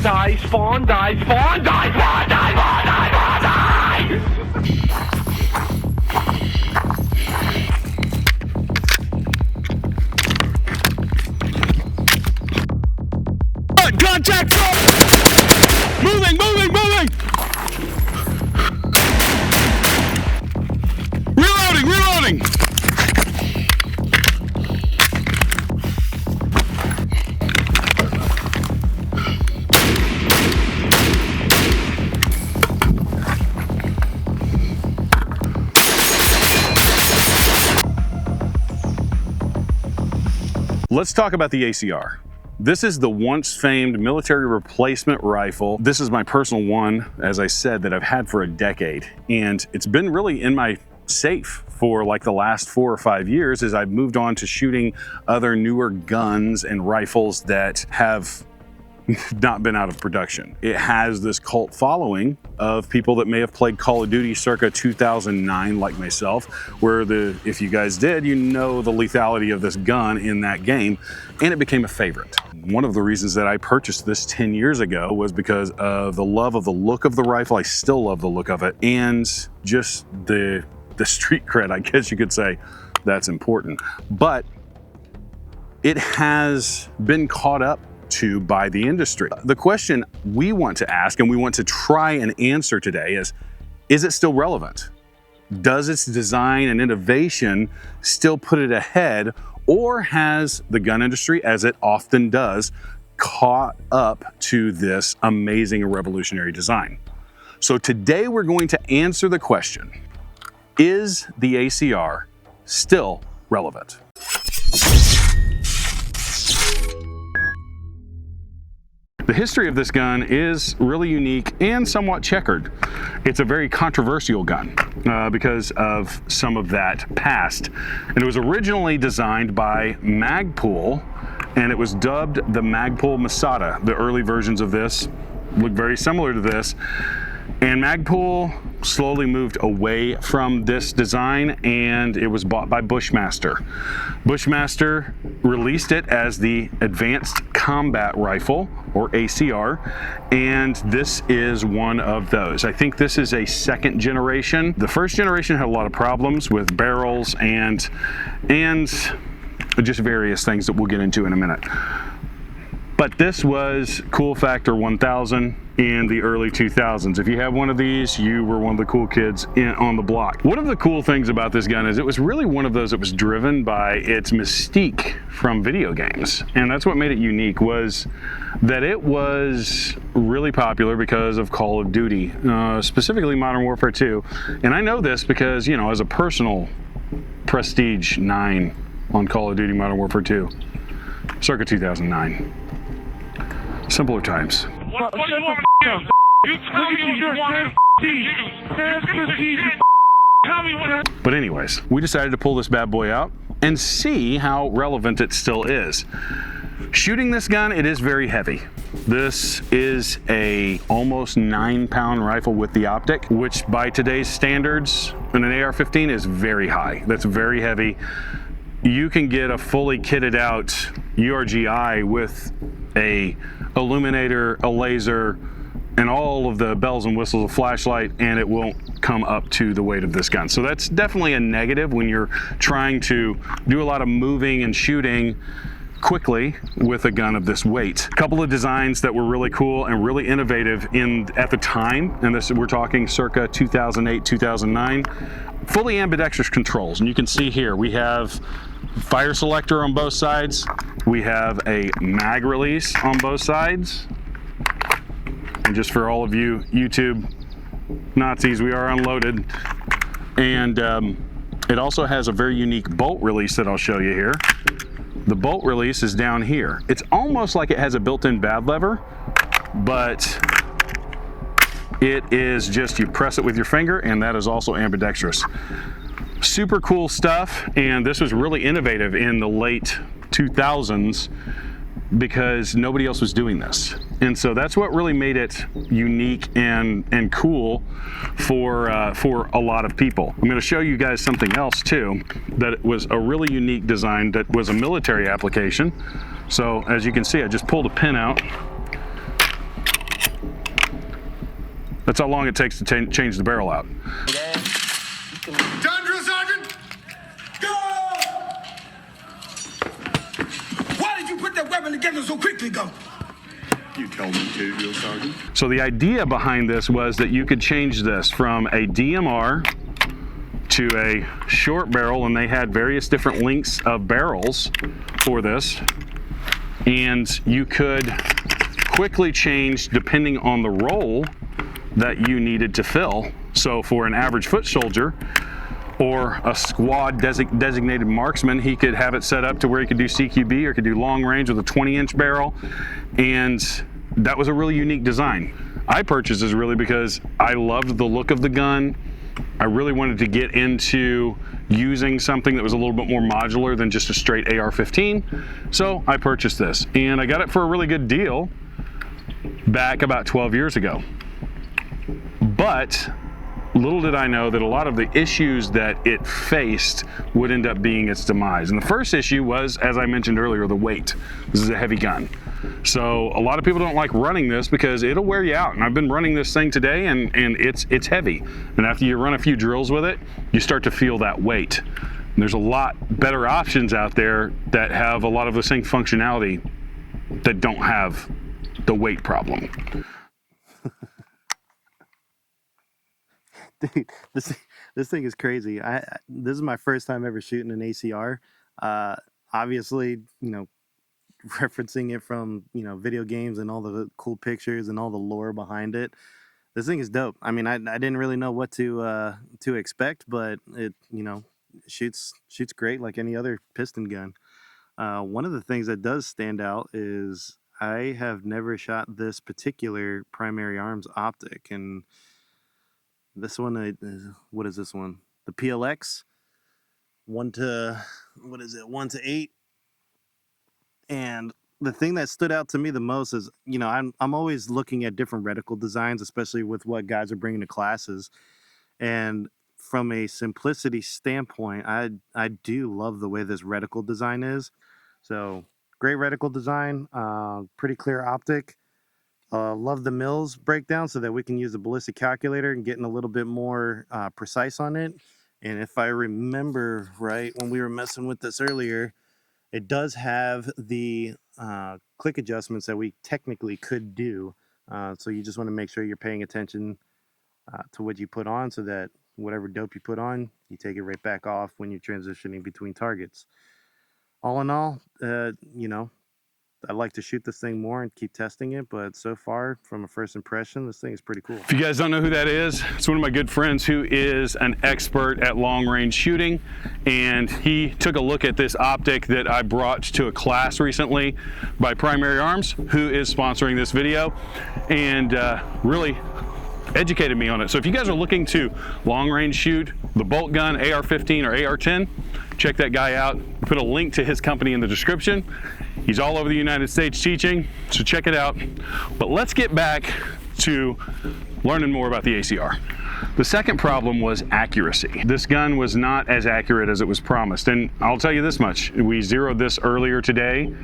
Spawn die, spawn die, spawn die, spawn die, spawn die, spawn die! Contact! Moving, moving, moving! Reloading, reloading! Let's talk about the ACR. This is the once famed military replacement rifle. This is my personal one, as I said, that I've had for a decade. And it's been really in my safe for like the last 4 or 5 years as I've moved on to shooting other newer guns and rifles that have not been out of production. It has this cult following of people that may have played Call of Duty circa 2009 like myself, where if you guys did, you know the lethality of this gun in that game, and it became a favorite. One of the reasons that I purchased this 10 years ago was because of the love of the look of the rifle. I still love the look of it, and just the street cred, I guess you could say, that's important. But it has been caught up to by the industry. The question we want to ask and we want to try and answer today is it still relevant? Does its design and innovation still put it ahead, or has the gun industry, as it often does, caught up to this amazing and revolutionary design? So today we're going to answer the question, is the ACR still relevant? The history of this gun is really unique and somewhat checkered. It's a very controversial gun because of some of that past. And it was originally designed by Magpul, and it was dubbed the Magpul Masada. The early versions of this look very similar to this. And Magpul slowly moved away from this design, and it was bought by Bushmaster. Bushmaster released it as the Advanced Combat Rifle, or ACR, and this is one of those. I think this is a second generation. The first generation had a lot of problems with barrels and just various things that we'll get into in a minute. But this was cool factor 1000 in the early 2000s. If you have one of these, you were one of the cool kids on the block. One of the cool things about this gun is it was really one of those that was driven by its mystique from video games. And that's what made it unique, was that it was really popular because of Call of Duty, specifically Modern Warfare 2. And I know this because, you know, as a personal Prestige 9 on Call of Duty Modern Warfare 2, circa 2009. Simpler times. What do you want to do? You tell me you want to. But anyways, we decided to pull this bad boy out and see how relevant it still is. Shooting this gun, it is very heavy. This is a almost 9-pound rifle with the optic, which by today's standards in an AR-15 is very high. That's very heavy. You can get a fully kitted out URGI with a illuminator, a laser, and all of the bells and whistles, a flashlight, and it won't come up to the weight of this gun. So that's definitely a negative when you're trying to do a lot of moving and shooting quickly with a gun of this weight. A couple of designs that were really cool and really innovative at the time, and this we're talking circa 2008, 2009, fully ambidextrous controls. And you can see here we have fire selector on both sides. We have a mag release on both sides. And just for all of you YouTube Nazis, we are unloaded. And it also has a very unique bolt release that I'll show you here. The bolt release is down here. It's almost like it has a built-in bad lever, but it is just, you press it with your finger, and that is also ambidextrous. Super cool stuff, and this was really innovative in the late 2000s because nobody else was doing this. And so that's what really made it unique and cool for a lot of people. I'm gonna show you guys something else too, that was a really unique design that was a military application. So as you can see, I just pulled a pin out That's how long it takes to change the barrel out. Down drill sergeant! Go! Why did you put that weapon together so quickly, Go? You tell me to, drill sergeant. So the idea behind this was that you could change this from a DMR to a short barrel, and they had various different lengths of barrels for this, and you could quickly change depending on the role that you needed to fill. So for an average foot soldier or a squad designated marksman, he could have it set up to where he could do CQB or could do long range with a 20-inch barrel, and that was a really unique design. I purchased this really because I loved the look of the gun. I really wanted to get into using something that was a little bit more modular than just a straight AR-15. So I purchased this, and I got it for a really good deal back about 12 years ago. But little did I know that a lot of the issues that it faced would end up being its demise. And the first issue was, as I mentioned earlier, the weight. This is a heavy gun. So a lot of people don't like running this because it'll wear you out. And I've been running this thing today, and it's heavy. And after you run a few drills with it, you start to feel that weight. And there's a lot better options out there that have a lot of the same functionality that don't have the weight problem. Dude, this thing is crazy. This is my first time ever shooting an ACR. Obviously, you know, referencing it from, you know, video games and all the cool pictures and all the lore behind it. This thing is dope. I mean, I didn't really know what to expect, but it, you know, shoots great like any other piston gun. One of the things that does stand out is I have never shot this particular primary arms optic, and this one, what is this one? The PLX, 1 to 8. And the thing that stood out to me the most is, you know, I'm always looking at different reticle designs, especially with what guys are bringing to classes. And from a simplicity standpoint, I do love the way this reticle design is. So great reticle design, pretty clear optic. Love the mills breakdown so that we can use the ballistic calculator and getting a little bit more precise on it. And if I remember right, when we were messing with this earlier, it does have the click adjustments that we technically could do. So you just want to make sure you're paying attention to what you put on so that whatever dope you put on, you take it right back off when you're transitioning between targets. All in all, you know, I'd like to shoot this thing more and keep testing it, but so far, from a first impression, this thing is pretty cool. If you guys don't know who that is, it's one of my good friends who is an expert at long-range shooting, and he took a look at this optic that I brought to a class recently by Primary Arms, who is sponsoring this video, and really educated me on it. So if you guys are looking to long-range shoot the bolt gun, AR-15 or AR-10, check that guy out. I'll put a link to his company in the description. He's all over the United States teaching, so check it out. But let's get back to learning more about the ACR. The second problem was accuracy. This gun was not as accurate as it was promised. And I'll tell you this much, we zeroed this earlier today,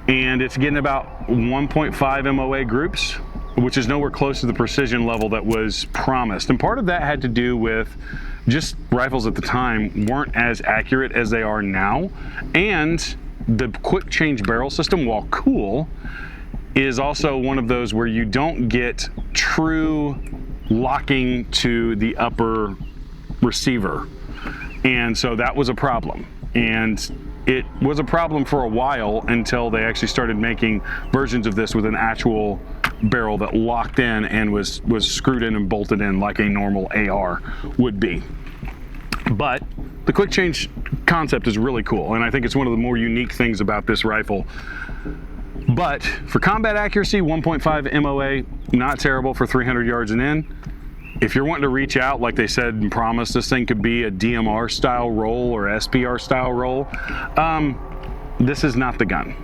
and it's getting about 1.5 MOA groups, which is nowhere close to the precision level that was promised. And part of that had to do with just rifles at the time weren't as accurate as they are now. And the quick change barrel system, while cool, is also one of those where you don't get true locking to the upper receiver. And so that was a problem. And it was a problem for a while until they actually started making versions of this with an actual barrel that locked in and was screwed in and bolted in like a normal AR would be. But the quick change concept is really cool, and I think it's one of the more unique things about this rifle. But for combat accuracy, 1.5 MOA, not terrible for 300 yards and in. If you're wanting to reach out, like they said and promised, this thing could be a DMR style roll or SPR style roll. This is not the gun.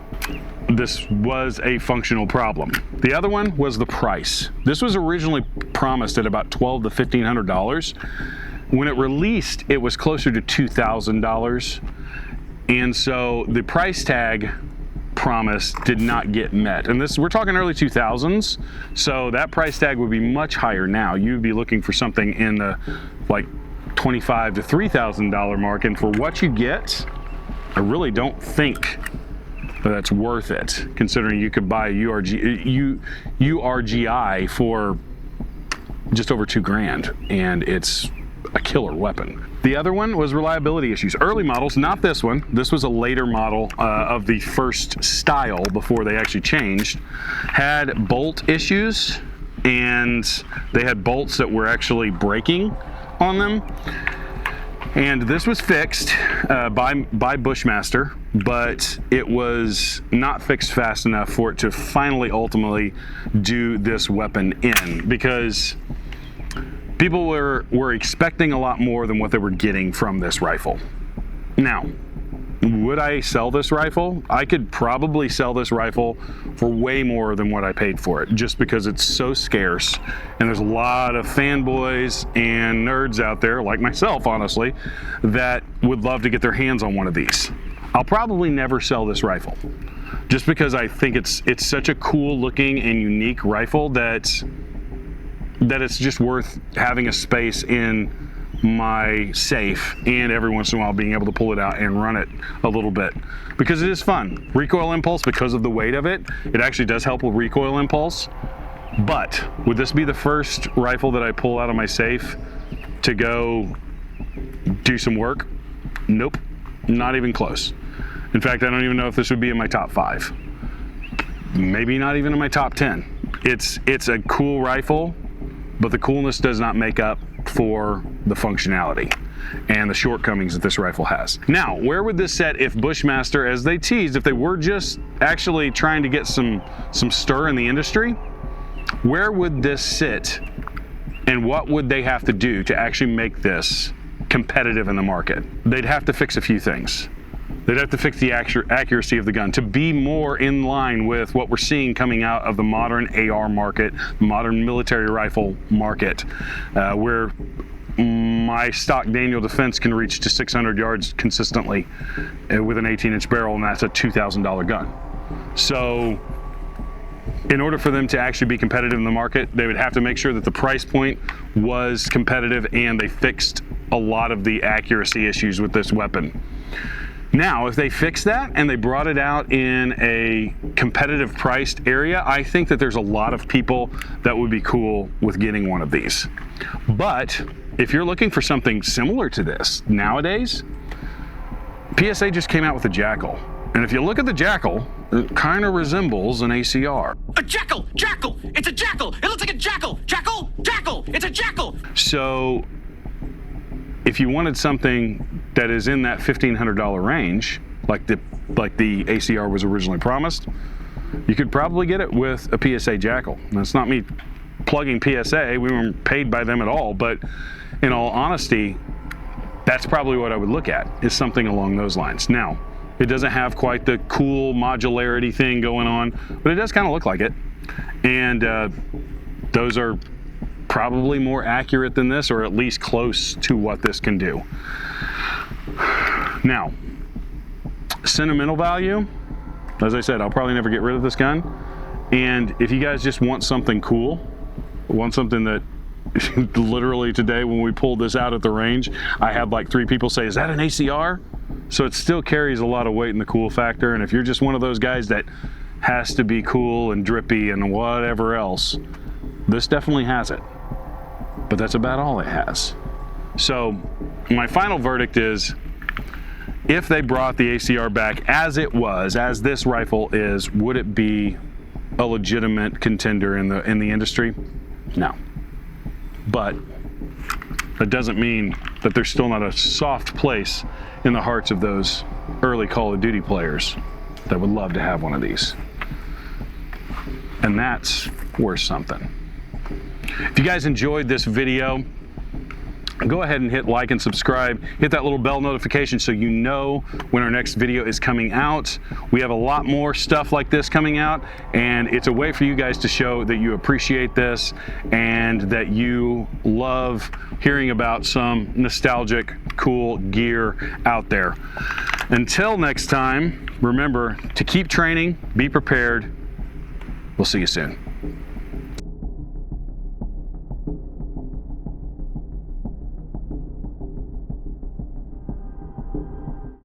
This was a functional problem. The other one was the price. This was originally promised at about $1,200 to $1,500. When it released, it was closer to $2,000. And so the price tag promise did not get met. And this, we're talking early 2000s, so that price tag would be much higher now. You'd be looking for something in the like $2,500 to $3,000 mark, and for what you get, I really don't think that's worth it, considering you could buy a URGI for just over $2,000, and it's a killer weapon. The other one was reliability issues. Early models, not this one. This was a later model of the first style before they actually changed, had bolt issues, and they had bolts that were actually breaking on them. And this was fixed by Bushmaster, but it was not fixed fast enough for it to finally ultimately do this weapon in, because people were expecting a lot more than what they were getting from this rifle. Now, would I sell this rifle? I could probably sell this rifle for way more than what I paid for it, just because it's so scarce, and there's a lot of fanboys and nerds out there, like myself honestly, that would love to get their hands on one of these. I'll probably never sell this rifle, just because I think it's such a cool looking and unique rifle that it's just worth having a space in my safe, and every once in a while being able to pull it out and run it a little bit, because it is fun. Recoil impulse, because of the weight of it, it actually does help with recoil impulse. But would this be the first rifle that I pull out of my safe to go do some work? Nope, not even close. In fact, I don't even know if this would be in my top 5. Maybe not even in my top 10. It's a cool rifle, but the coolness does not make up for the functionality and the shortcomings that this rifle has. Now, where would this set if Bushmaster, as they teased, if they were just actually trying to get some stir in the industry, where would this sit, and what would they have to do to actually make this competitive in the market? They'd have to fix a few things. They'd have to fix the accuracy of the gun to be more in line with what we're seeing coming out of the modern AR market, modern military rifle market, where my stock Daniel Defense can reach to 600 yards consistently with an 18-inch barrel, and that's a $2,000 gun. So in order for them to actually be competitive in the market, they would have to make sure that the price point was competitive, and they fixed a lot of the accuracy issues with this weapon. Now, if they fix that and they brought it out in a competitive priced area, I think that there's a lot of people that would be cool with getting one of these. But if you're looking for something similar to this nowadays, PSA just came out with a Jackal. And if you look at the Jackal, it kind of resembles an ACR. A jackal! Jackal! It's a jackal! It looks like a jackal! Jackal! Jackal! It's a jackal! So if you wanted something that is in that $1,500 range, like the ACR was originally promised, you could probably get it with a PSA Jackal. That's not me plugging PSA. We weren't paid by them at all, but in all honesty, that's probably what I would look at, is something along those lines. Now, it doesn't have quite the cool modularity thing going on, but it does kind of look like it. And those are probably more accurate than this, or at least close to what this can do. Now, sentimental value, as I said, I'll probably never get rid of this gun. And if you guys just want something cool, want something that literally today when we pulled this out at the range, I had like 3 people say, is that an ACR? So it still carries a lot of weight in the cool factor. And if you're just one of those guys that has to be cool and drippy and whatever else, this definitely has it. But that's about all it has. So my final verdict is, if they brought the ACR back as it was, as this rifle is, would it be a legitimate contender in the industry? No. But that doesn't mean that there's still not a soft place in the hearts of those early Call of Duty players that would love to have one of these. And that's worth something. If you guys enjoyed this video, go ahead and hit like and subscribe. Hit that little bell notification so you know when our next video is coming out. We have a lot more stuff like this coming out, and it's a way for you guys to show that you appreciate this and that you love hearing about some nostalgic, cool gear out there. Until next time, Remember to keep training, be prepared. We'll see you soon.